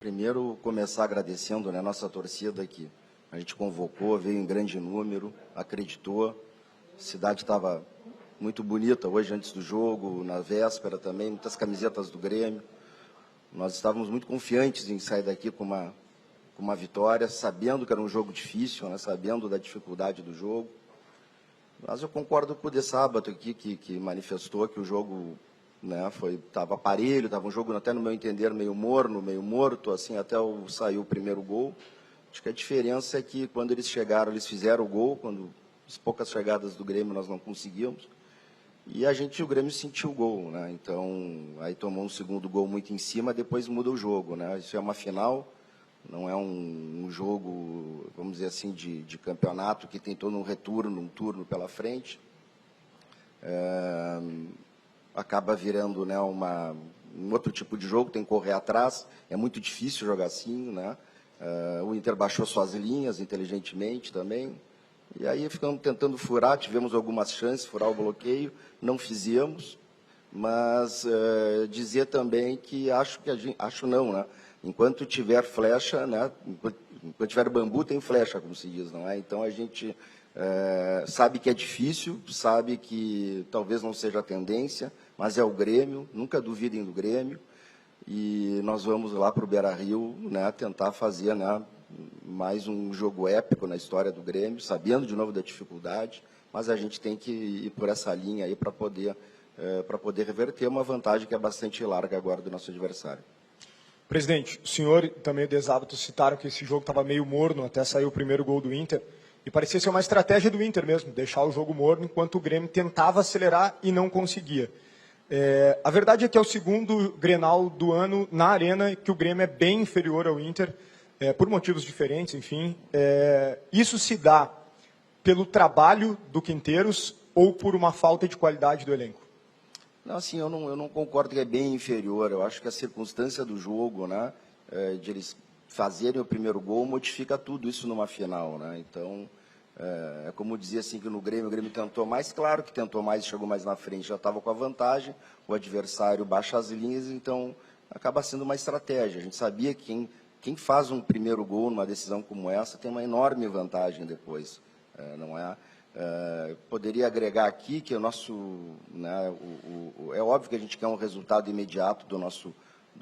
Primeiro, começar agradecendo, né, nossa torcida que a gente convocou, veio em grande número, acreditou. A cidade estava muito bonita hoje antes do jogo, na véspera também, muitas camisetas do Grêmio. Nós estávamos muito confiantes em sair daqui com uma vitória, sabendo que era um jogo difícil, né, sabendo da dificuldade do jogo. Mas eu concordo com o de sábado aqui, que manifestou que o jogo, né, estava parelho, estava um jogo, até no meu entender, meio morno, meio morto, assim, até sair o primeiro gol. Acho que a diferença é que quando eles chegaram, eles fizeram o gol, quando as poucas chegadas do Grêmio nós não conseguíamos. E o Grêmio sentiu o gol, né? Então, aí tomou um segundo gol muito em cima, depois muda o jogo, né? Isso é uma final, não é um jogo, vamos dizer assim, de campeonato que tem todo um retorno, um turno pela frente. Acaba virando, né, um outro tipo de jogo, tem que correr atrás, é muito difícil jogar assim, né? O Inter baixou suas linhas inteligentemente também, e aí ficamos tentando furar, tivemos algumas chances, furar o bloqueio, não fizemos, mas dizer também que acho não, né? Enquanto tiver flecha, né? Enquanto tiver bambu, tem flecha, como se diz, não é? Então a gente sabe que é difícil, sabe que talvez não seja a tendência, mas é o Grêmio, nunca duvidem do Grêmio, e nós vamos lá para o Beira-Rio, né, tentar fazer, né, mais um jogo épico na história do Grêmio, sabendo de novo da dificuldade, mas a gente tem que ir por essa linha aí para poder reverter uma vantagem que é bastante larga agora do nosso adversário. Presidente, o senhor e também o De Zárate citaram que esse jogo estava meio morno até sair o primeiro gol do Inter, e parecia ser uma estratégia do Inter mesmo, deixar o jogo morno enquanto o Grêmio tentava acelerar e não conseguia. A verdade é que é o segundo Grenal do ano na Arena que o Grêmio é bem inferior ao Inter, por motivos diferentes, enfim. Isso se dá pelo trabalho do Quinteiros ou por uma falta de qualidade do elenco? Não, assim, eu não concordo que é bem inferior. Eu acho que a circunstância do jogo, né, de eles fazerem o primeiro gol, modifica tudo isso numa final, né? Então, é como dizia assim que no Grêmio, o Grêmio tentou mais, claro que tentou mais, chegou mais na frente, já estava com a vantagem, o adversário baixa as linhas, então acaba sendo uma estratégia. A gente sabia que quem faz um primeiro gol numa decisão como essa tem uma enorme vantagem depois, não é? Poderia agregar aqui que o nosso, né, é óbvio que a gente quer um resultado imediato do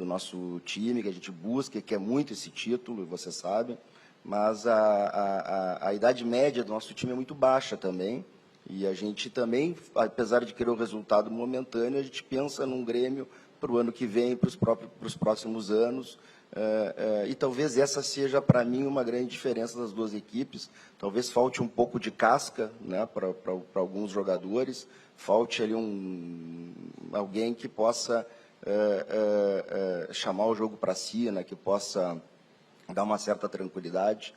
nosso time, que a gente busca, que quer muito esse título, você sabe, mas a idade média do nosso time é muito baixa também, e a gente também, apesar de querer o resultado momentâneo, a gente pensa num Grêmio para o ano que vem, para os próximos anos, e talvez essa seja, para mim, uma grande diferença das duas equipes. Talvez falte um pouco de casca, né, para alguns jogadores, falte ali alguém que possa chamar o jogo para si, né, que possa dar uma certa tranquilidade.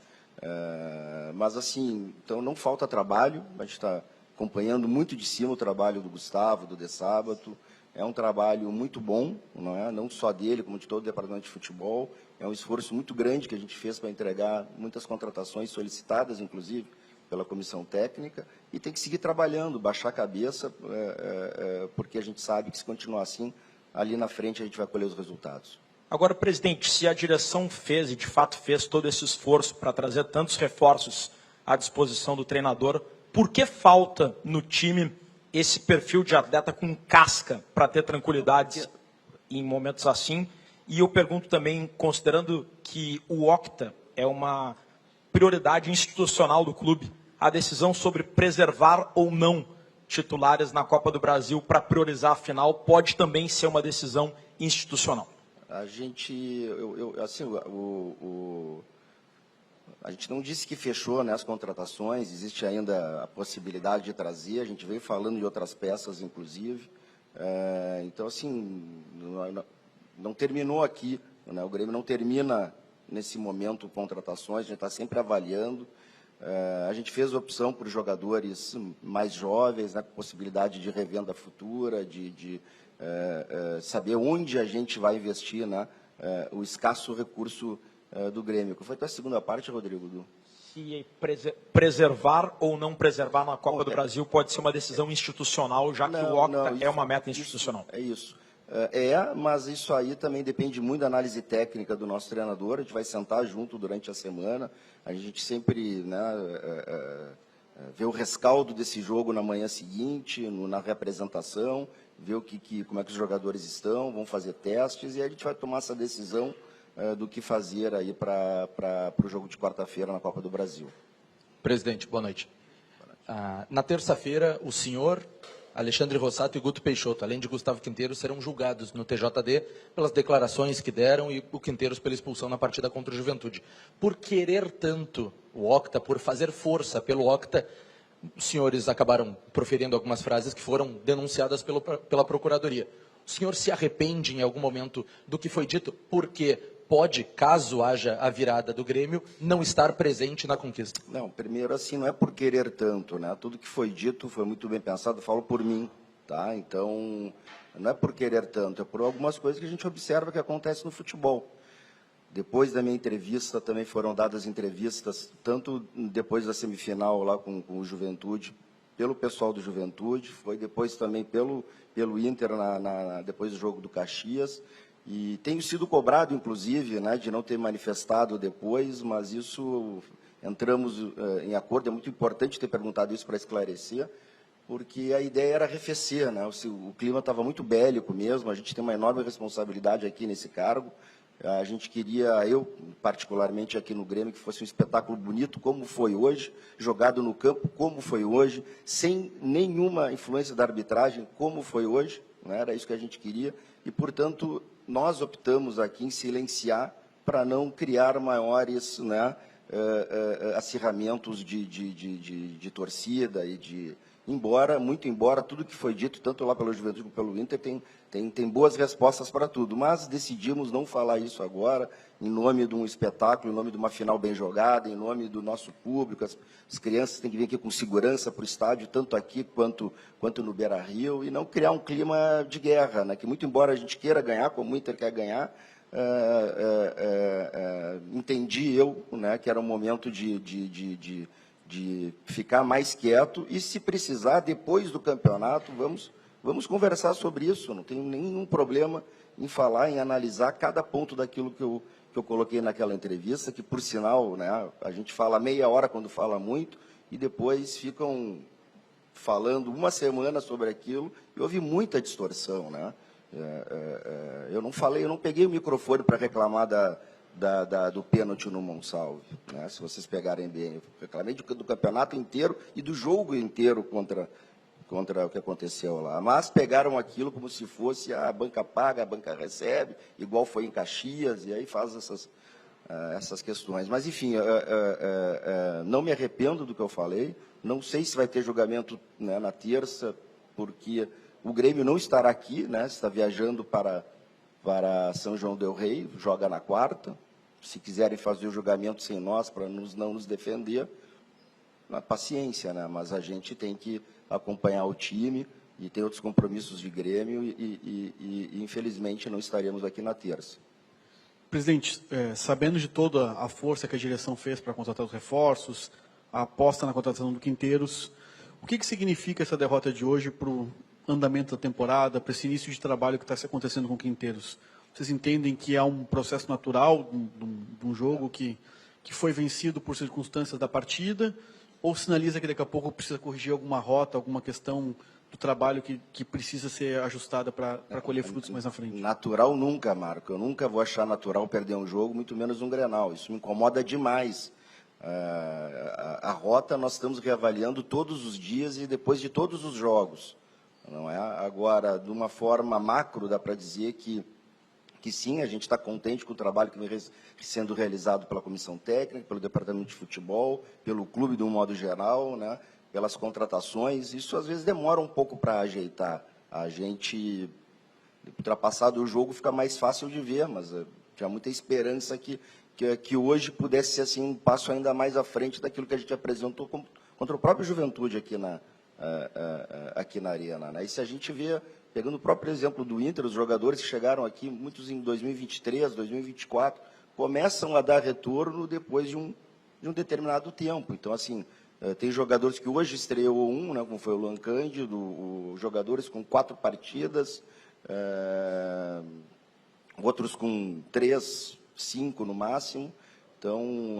Mas, assim, então não falta trabalho, a gente está acompanhando muito de cima o trabalho do Gustavo, do De Sábato. É um trabalho muito bom, não só dele, como de todo o departamento de futebol. É um esforço muito grande que a gente fez para entregar muitas contratações solicitadas, inclusive, pela comissão técnica, e tem que seguir trabalhando, baixar a cabeça, porque a gente sabe que, se continuar assim, ali na frente a gente vai colher os resultados. Agora, presidente, se a direção fez, e de fato fez, todo esse esforço para trazer tantos reforços à disposição do treinador, por que falta no time esse perfil de atleta com casca para ter tranquilidade em momentos assim? E eu pergunto também, considerando que o Octa é uma prioridade institucional do clube, a decisão sobre preservar ou não titulares na Copa do Brasil para priorizar a final pode também ser uma decisão institucional. A gente, assim, a gente não disse que fechou, né, as contratações, existe ainda a possibilidade de trazer, a gente veio falando de outras peças, inclusive. Então, assim, não terminou aqui, né, o Grêmio não termina, nesse momento, contratações, a gente está sempre avaliando. A gente fez opção por jogadores mais jovens, né, com possibilidade de revenda futura, de saber onde a gente vai investir, né, o escasso recurso do Grêmio. Qual foi a tua segunda parte, Rodrigo? Se preservar ou não preservar na Copa do Brasil pode ser uma decisão institucional, já que o Octa é uma meta institucional. É isso. Mas isso aí também depende muito da análise técnica do nosso treinador. A gente vai sentar junto durante a semana. A gente sempre, né, vê o rescaldo desse jogo na manhã seguinte, na reapresentação, ver como é que os jogadores estão, vão fazer testes e aí a gente vai tomar essa decisão do que fazer aí para o jogo de quarta-feira na Copa do Brasil. Presidente, boa noite. Na terça-feira, o senhor, Alexandre Rossato e Guto Peixoto, além de Gustavo Quinteiros, serão julgados no TJD pelas declarações que deram e o Quinteiros pela expulsão na partida contra o Juventude. Por querer tanto o Octa, por fazer força pelo Octa, os senhores acabaram proferindo algumas frases que foram denunciadas pela Procuradoria. O senhor se arrepende em algum momento do que foi dito? Porque pode, caso haja a virada do Grêmio, não estar presente na conquista? Não, primeiro, assim, não é por querer tanto, né? Tudo que foi dito foi muito bem pensado, falo por mim, tá? Então, não é por querer tanto, é por algumas coisas que a gente observa que acontece no futebol. Depois da minha entrevista, também foram dadas entrevistas, tanto depois da semifinal lá com o Juventude, pelo pessoal do Juventude, foi depois também pelo Inter, depois do jogo do Caxias. E tenho sido cobrado, inclusive, né, de não ter manifestado depois, mas isso entramos em acordo. É muito importante ter perguntado isso para esclarecer, porque a ideia era arrefecer, né? O clima estava muito bélico mesmo, a gente tem uma enorme responsabilidade aqui nesse cargo. A gente queria, eu particularmente aqui no Grêmio, que fosse um espetáculo bonito, como foi hoje, jogado no campo, como foi hoje, sem nenhuma influência da arbitragem, como foi hoje, né? Era isso que a gente queria, e, portanto, nós optamos aqui em silenciar para não criar maiores, né, acirramentos de torcida e de... Muito embora tudo que foi dito, tanto lá pelo Juventude como pelo Inter, tem boas respostas para tudo, mas decidimos não falar isso agora, em nome de um espetáculo, em nome de uma final bem jogada, em nome do nosso público. As crianças têm que vir aqui com segurança para o estádio, tanto aqui quanto no Beira-Rio, e não criar um clima de guerra, né? Que muito embora a gente queira ganhar, como o Inter quer ganhar, entendi eu, né, que era um momento de ficar mais quieto e, se precisar, depois do campeonato, vamos conversar sobre isso. Não tenho nenhum problema em falar, em analisar cada ponto daquilo que eu coloquei naquela entrevista, que, por sinal, né, a gente fala meia hora quando fala muito e depois ficam falando uma semana sobre aquilo e houve muita distorção, né? Eu não peguei o microfone para reclamar do pênalti no Monsalve, né? Se vocês pegarem bem, eu reclamei do campeonato inteiro e do jogo inteiro contra o que aconteceu lá. Mas pegaram aquilo como se fosse a banca paga, a banca recebe, igual foi em Caxias, e aí faz essas questões. Mas, enfim, não me arrependo do que eu falei, não sei se vai ter julgamento, né, na terça, porque o Grêmio não estará aqui, né, está viajando para São João del Rei, joga na quarta. Se quiserem fazer o julgamento sem nós, para não nos defender, paciência, né? Mas a gente tem que acompanhar o time e tem outros compromissos de Grêmio e infelizmente, não estaremos aqui na terça. Presidente, sabendo de toda a força que a direção fez para contratar os reforços, a aposta na contratação do Quinteiros, o que significa essa derrota de hoje para o andamento da temporada, para esse início de trabalho que está acontecendo com o Quinteiros? Vocês entendem que há um processo natural de um jogo que foi vencido por circunstâncias da partida, ou sinaliza que daqui a pouco precisa corrigir alguma rota, alguma questão do trabalho que precisa ser ajustada para colher frutos mais na frente? Natural nunca, Marco. Eu nunca vou achar natural perder um jogo, muito menos um Grenal. Isso me incomoda demais. A rota nós estamos reavaliando todos os dias e depois de todos os jogos. Não é? Agora, de uma forma macro, dá para dizer que sim, a gente está contente com o trabalho que vem sendo realizado pela comissão técnica, pelo departamento de futebol, pelo clube de um modo geral, né, pelas contratações. Isso às vezes demora um pouco para ajeitar. A gente, ultrapassado o jogo, fica mais fácil de ver, mas tinha muita esperança que hoje pudesse ser assim, um passo ainda mais à frente daquilo que a gente apresentou contra o próprio Juventude aqui na Arena, né? E se a gente vê, pegando o próprio exemplo do Inter, os jogadores que chegaram aqui, muitos em 2023, 2024, começam a dar retorno depois de um determinado tempo. Então, assim, tem jogadores que hoje estreou né, como foi o Luan Cândido, jogadores com 4 partidas, outros com 3, 5 no máximo. Então,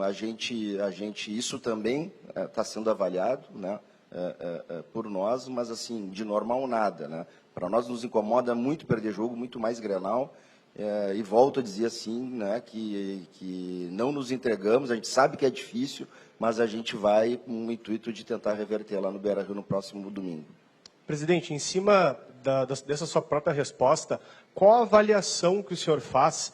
isso também está sendo avaliado, né, por nós, mas, assim, de normal nada, né? Para nós nos incomoda muito perder jogo, muito mais Grenal, e volto a dizer assim, né, que não nos entregamos, a gente sabe que é difícil, mas a gente vai com o intuito de tentar reverter lá no Beira-Rio no próximo domingo. Presidente, em cima dessa sua própria resposta, qual a avaliação que o senhor faz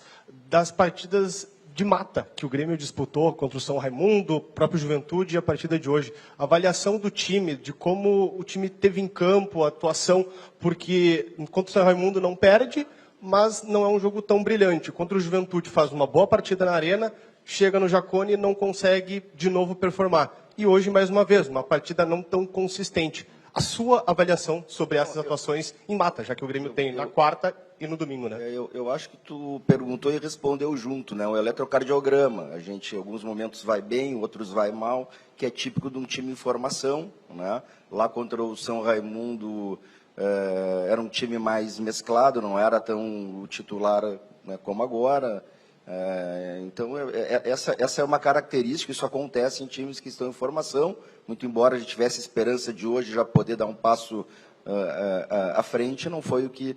das partidas de mata que o Grêmio disputou contra o São Raimundo, o próprio Juventude e a partida de hoje? A avaliação do time, de como o time teve em campo, a atuação, porque contra o São Raimundo não perde, mas não é um jogo tão brilhante. Contra o Juventude faz uma boa partida na arena, chega no Jacone e não consegue de novo performar. E hoje, mais uma vez, uma partida não tão consistente. A sua avaliação sobre essas atuações em mata, já que o Grêmio tem na quarta e no domingo, né? Eu acho que tu perguntou e respondeu junto, né? O eletrocardiograma. A gente, em alguns momentos, vai bem, outros vai mal, que é típico de um time em formação, né? Lá contra o São Raimundo, era um time mais mesclado, não era tão o titular, né, como agora. Então, essa é uma característica, isso acontece em times que estão em formação, muito embora a gente tivesse esperança de hoje já poder dar um passo à frente, não foi o que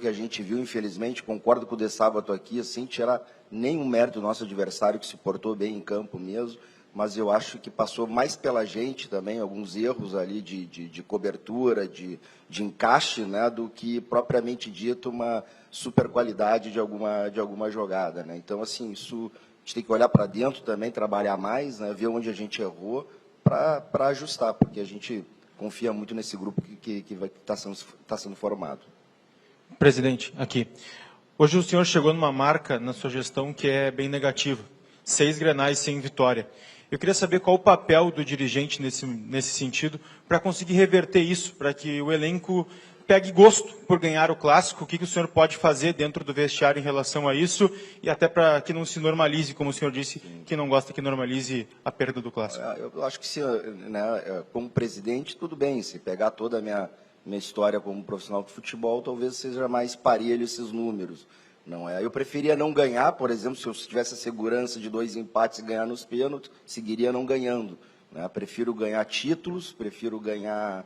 a gente viu, infelizmente. Concordo com o De Sábato aqui, sem tirar nenhum mérito do nosso adversário, que se portou bem em campo mesmo, mas eu acho que passou mais pela gente também, alguns erros ali de cobertura, de encaixe, né, do que propriamente dito uma super qualidade de alguma jogada, né? Então, assim, isso a gente tem que olhar para dentro também, trabalhar mais, né, ver onde a gente errou para ajustar, porque a gente confia muito nesse grupo que está sendo formado. Presidente, aqui. Hoje o senhor chegou numa marca na sua gestão que é bem negativa. 6 Grenais sem vitória. Eu queria saber qual o papel do dirigente nesse sentido para conseguir reverter isso, para que o elenco pegue gosto por ganhar o Clássico. O que o senhor pode fazer dentro do vestiário em relação a isso e até para que não se normalize, como o senhor disse, que não gosta que normalize a perda do Clássico? Eu acho que, né, como presidente, tudo bem. Se pegar toda a minha história como profissional de futebol, talvez seja mais parelho esses números. Não é? Eu preferia não ganhar, por exemplo, se eu tivesse a segurança de 2 empates e ganhar nos pênaltis, seguiria não ganhando, né? Prefiro ganhar títulos, prefiro ganhar,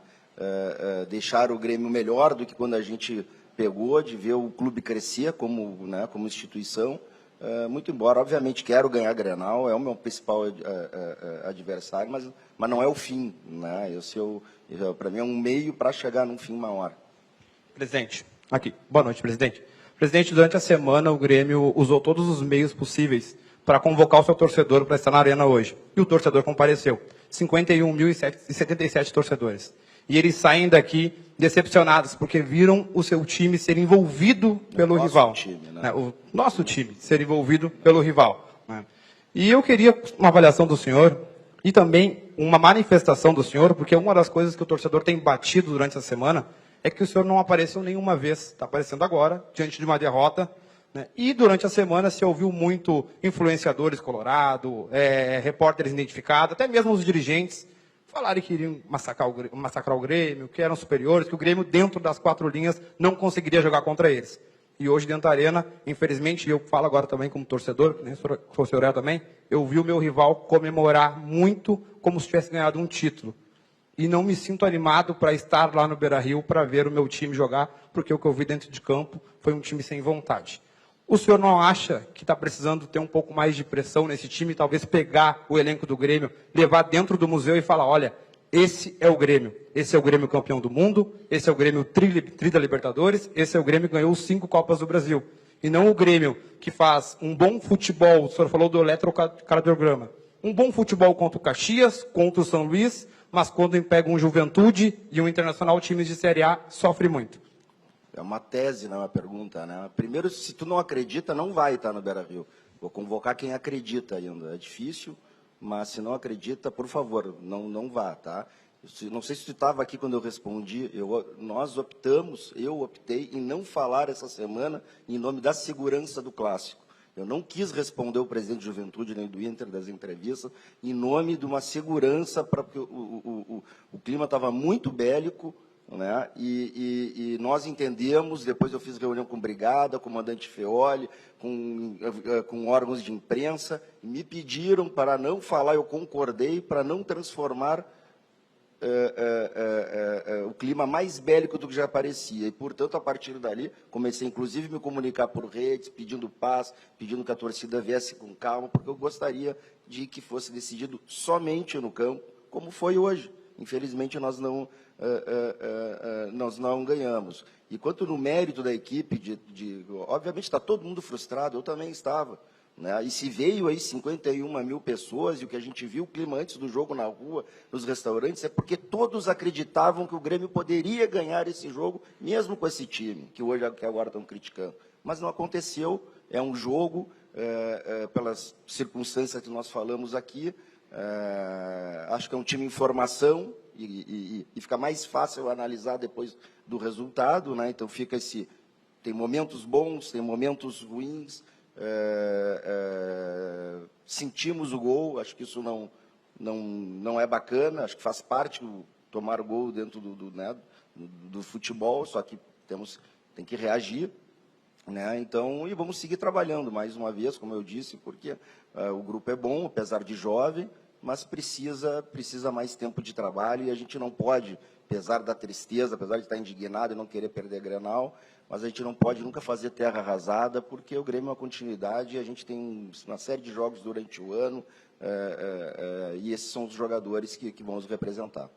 deixar o Grêmio melhor do que quando a gente pegou, de ver o clube crescer como, né, como instituição. Muito embora, obviamente, quero ganhar Grenal, é o meu principal adversário, mas não é o fim, né? Para mim é um meio para chegar num fim maior. Presidente, aqui. Boa noite, presidente. Presidente, durante a semana o Grêmio usou todos os meios possíveis para convocar o seu torcedor para estar na arena hoje. E o torcedor compareceu. 51.077 torcedores. E eles saem daqui decepcionados, porque viram o seu time ser envolvido pelo rival. Time, né? O nosso time ser envolvido pelo rival. Né? E eu queria uma avaliação do senhor e também uma manifestação do senhor, porque uma das coisas que o torcedor tem batido durante a semana é que o senhor não apareceu nenhuma vez, está aparecendo agora, diante de uma derrota, né? E durante a semana se ouviu muito influenciadores colorado, repórteres identificados, até mesmo os dirigentes, falarem que iriam massacrar o Grêmio, que eram superiores, que o Grêmio, dentro das 4 linhas, não conseguiria jogar contra eles. E hoje, dentro da arena, infelizmente, e eu falo agora também como torcedor, né, o senhor é também, eu vi o meu rival comemorar muito como se tivesse ganhado um título. E não me sinto animado para estar lá no Beira-Rio para ver o meu time jogar, porque o que eu vi dentro de campo foi um time sem vontade. O senhor não acha que está precisando ter um pouco mais de pressão nesse time, talvez pegar o elenco do Grêmio, levar dentro do museu e falar, olha, esse é o Grêmio campeão do mundo, esse é o Grêmio tri da Libertadores, esse é o Grêmio que ganhou 5 Copas do Brasil. E não o Grêmio que faz um bom futebol, o senhor falou do eletrocardiograma, um bom futebol contra o Caxias, contra o São Luís, mas quando pega um Juventude e um Internacional, times de Série A, sofre muito. É uma tese, não é uma pergunta, né? Primeiro, se tu não acredita, não vai estar no Beira-Rio. Vou convocar quem acredita ainda. É difícil, mas se não acredita, por favor, não vá, tá? Não sei se tu estava aqui quando eu respondi. Eu optei em não falar essa semana em nome da segurança do Clássico. Eu não quis responder o presidente de Juventude nem do Inter das entrevistas em nome de uma segurança, porque o clima estava muito bélico, né? E nós entendemos, depois eu fiz reunião com Brigada, com o comandante Feoli, com órgãos de imprensa, e me pediram para não falar, eu concordei, para não transformar o clima mais bélico do que já parecia. E, portanto, a partir dali, comecei, inclusive, a me comunicar por redes, pedindo paz, pedindo que a torcida viesse com calma, porque eu gostaria de que fosse decidido somente no campo, como foi hoje. Infelizmente, nós não ganhamos. E quanto no mérito da equipe, obviamente está todo mundo frustrado, eu também estava, né? E se veio aí 51 mil pessoas, e o que a gente viu, o clima antes do jogo na rua, nos restaurantes, é porque todos acreditavam que o Grêmio poderia ganhar esse jogo, mesmo com esse time, que agora estão criticando. Mas não aconteceu, é um jogo, pelas circunstâncias que nós falamos aqui, acho que é um time em formação, e fica mais fácil analisar depois do resultado, né? Então fica tem momentos bons, tem momentos ruins, sentimos o gol, acho que isso não é bacana, acho que faz parte tomar o gol dentro do futebol, só que tem que reagir, né? Então, e vamos seguir trabalhando mais uma vez, como eu disse, porque o grupo é bom, apesar de jovem, mas precisa mais tempo de trabalho, e a gente não pode, apesar da tristeza, apesar de estar indignado e não querer perder Grenal, mas a gente não pode nunca fazer terra arrasada, porque o Grêmio é uma continuidade, e a gente tem uma série de jogos durante o ano, e esses são os jogadores que vão nos representar.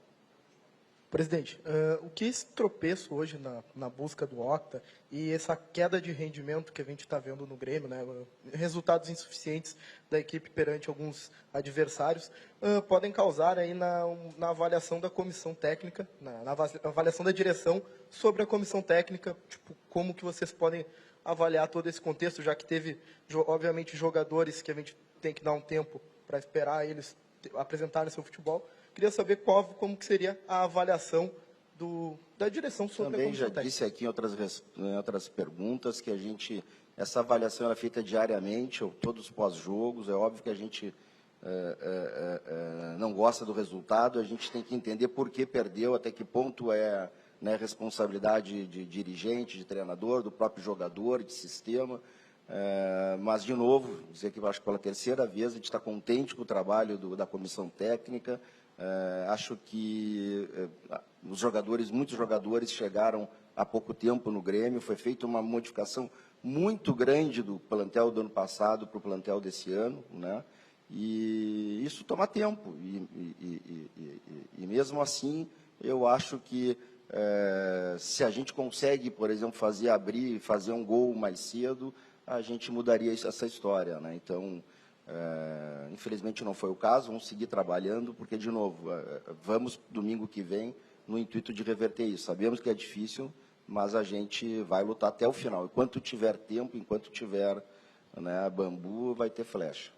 Presidente, o que esse tropeço hoje na busca do Octa e essa queda de rendimento que a gente está vendo no Grêmio, né, resultados insuficientes da equipe perante alguns adversários, podem causar aí na avaliação da comissão técnica, na avaliação da direção sobre a comissão técnica, tipo, como que vocês podem avaliar todo esse contexto, já que teve, obviamente, jogadores que a gente tem que dar um tempo para esperar eles apresentarem seu futebol. Queria saber como que seria a avaliação da direção sobre Também a comissão já disse aqui em outras perguntas que essa avaliação é feita diariamente, ou todos os pós-jogos. É óbvio que a gente não gosta do resultado, a gente tem que entender por que perdeu, até que ponto é, né, responsabilidade de dirigente, de treinador, do próprio jogador, de sistema. Mas, de novo, dizer que acho que pela terceira vez a gente está contente com o trabalho da comissão técnica. Acho que muitos jogadores chegaram há pouco tempo no Grêmio, foi feita uma modificação muito grande do plantel do ano passado para o plantel desse ano, né? E isso toma tempo, e mesmo assim eu acho que se a gente consegue, por exemplo, fazer um gol mais cedo, a gente mudaria essa história, né? Então, infelizmente não foi o caso, vamos seguir trabalhando, porque, de novo, vamos domingo que vem no intuito de reverter isso. Sabemos que é difícil, mas a gente vai lutar até o final. Enquanto tiver tempo, enquanto tiver, né, bambu, vai ter flecha.